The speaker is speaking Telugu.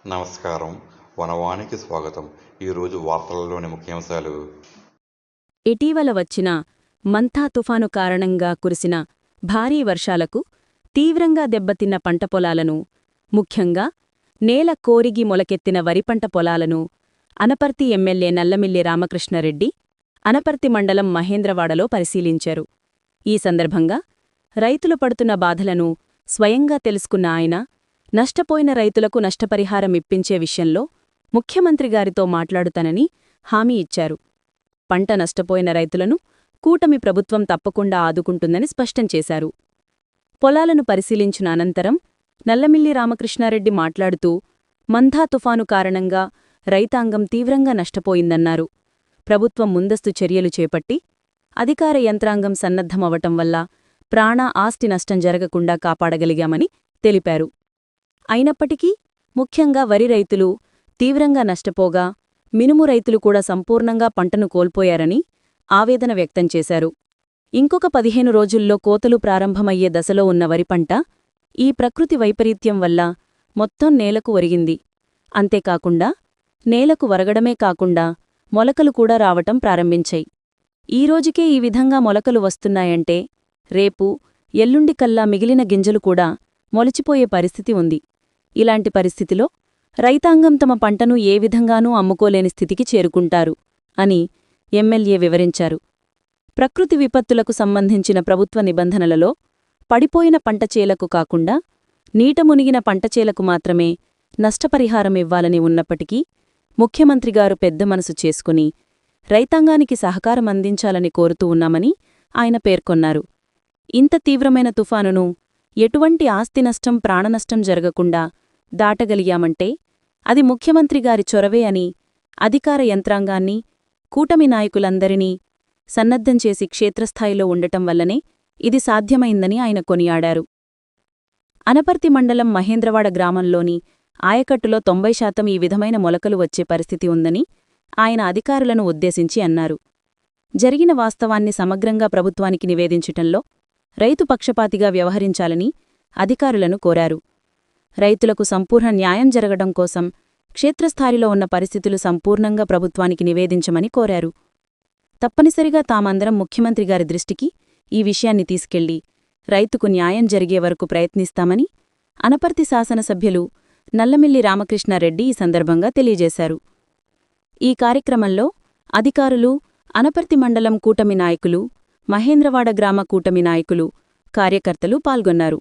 నమస్కారం. వనవానికి స్వాగతం. ఈరోజు వార్తలలోని ముఖ్యాంశాలు. ఇటీవల వచ్చిన మంథా తుఫాను కారణంగా కురిసిన భారీ వర్షాలకు తీవ్రంగా దెబ్బతిన్న పంట పొలాలను, ముఖ్యంగా నేల కోరిగి మొలకెత్తిన వరిపంట పొలాలను అనపర్తి ఎమ్మెల్యే నల్లమిల్లి రామకృష్ణారెడ్డి అనపర్తి మండలం మహేంద్రవాడలో పరిశీలించారు. ఈ సందర్భంగా రైతులు పడుతున్న బాధలను స్వయంగా తెలుసుకున్న ఆయన నష్టపోయిన రైతులకు నష్టపరిహారం ఇప్పించే విషయంలో ముఖ్యమంత్రిగారితో మాట్లాడుతానని హామీ ఇచ్చారు. పంట నష్టపోయిన రైతులను కూటమి ప్రభుత్వం తప్పకుండా ఆదుకుంటుందని స్పష్టం చేశారు. పొలాలను పరిశీలించిన అనంతరం నల్లమిల్లి రామకృష్ణారెడ్డి మాట్లాడుతూ మంథా తుఫాను కారణంగా రైతాంగం తీవ్రంగా నష్టపోయిందన్నారు. ప్రభుత్వం ముందస్తు చర్యలు చేపట్టి అధికార యంత్రాంగం సన్నద్ధమవటం వల్ల ప్రాణ ఆస్తి నష్టం జరగకుండా కాపాడగలిగామని తెలిపారు. అయినప్పటికీ ముఖ్యంగా వరి రైతులు తీవ్రంగా నష్టపోగా మినుము రైతులు కూడా సంపూర్ణంగా పంటను కోల్పోయారని ఆవేదన వ్యక్తం చేశారు. ఇంకొక 15 రోజుల్లో కోతలు ప్రారంభమయ్యే దశలో ఉన్న వరిపంట ఈ ప్రకృతి వైపరీత్యం వల్ల మొత్తం నేలకు ఒరిగింది. అంతేకాకుండా నేలకు వరగడమే కాకుండా మొలకలు కూడా రావటం ప్రారంభించాయి. ఈరోజుకే ఈ విధంగా మొలకలు వస్తున్నాయంటే రేపు ఎల్లుండికల్లా మిగిలిన గింజలు కూడా మొలిచిపోయే పరిస్థితి ఉంది. ఇలాంటి పరిస్థితిలో రైతాంగం తమ పంటను ఏ విధంగానూ అమ్ముకోలేని స్థితికి చేరుకుంటారు అని ఎమ్మెల్యే వివరించారు. ప్రకృతి విపత్తులకు సంబంధించిన ప్రభుత్వ నిబంధనలలో పడిపోయిన పంటచేలకు కాకుండా నీట మునిగిన పంటచేలకు మాత్రమే నష్టపరిహారం ఇవ్వాలని ఉన్నప్పటికీ ముఖ్యమంత్రిగారు పెద్ద మనసు చేసుకుని రైతాంగానికి సహకారం అందించాలని కోరుతూ ఉన్నామని ఆయన పేర్కొన్నారు. ఇంత తీవ్రమైన తుఫానును ఎటువంటి ఆస్తి నష్టం, ప్రాణనష్టం జరగకుండా దాటగలిగామంటే అది ముఖ్యమంత్రిగారి చొరవే అని, అధికార యంత్రాంగాన్ని, కూటమి నాయకులందరినీ సన్నద్ధం చేసి క్షేత్రస్థాయిలో ఉండటం వల్లనే ఇది సాధ్యమైందని ఆయన కొనియాడారు. అనపర్తి మండలం మహేంద్రవాడ గ్రామంలోని ఆయకట్టులో 90% ఈ విధమైన మొలకలు వచ్చే పరిస్థితి ఉందని ఆయన అధికారులను ఉద్దేశించి అన్నారు. జరిగిన వాస్తవాన్ని సమగ్రంగా ప్రభుత్వానికి నివేదించటంలో రైతు పక్షపాతిగా వ్యవహరించాలని అధికారులను కోరారు. రైతులకు సంపూర్ణ న్యాయం జరగడం కోసం క్షేత్రస్థాయిలో ఉన్న పరిస్థితులు సంపూర్ణంగా ప్రభుత్వానికి నివేదించమని కోరారు. తప్పనిసరిగా తామందరం ముఖ్యమంత్రిగారి దృష్టికి ఈ విషయాన్ని తీసుకెళ్లి రైతుకు న్యాయం జరిగే వరకు ప్రయత్నిస్తామని అనపర్తి శాసనసభ్యులు నల్లమిల్లి రామకృష్ణారెడ్డి ఈ సందర్భంగా తెలియజేశారు. ఈ కార్యక్రమంలో అధికారులు, అనపర్తి మండలం కూటమి నాయకులు, మహేంద్రవాడ గ్రామ కూటమి నాయకులు, కార్యకర్తలు పాల్గొన్నారు.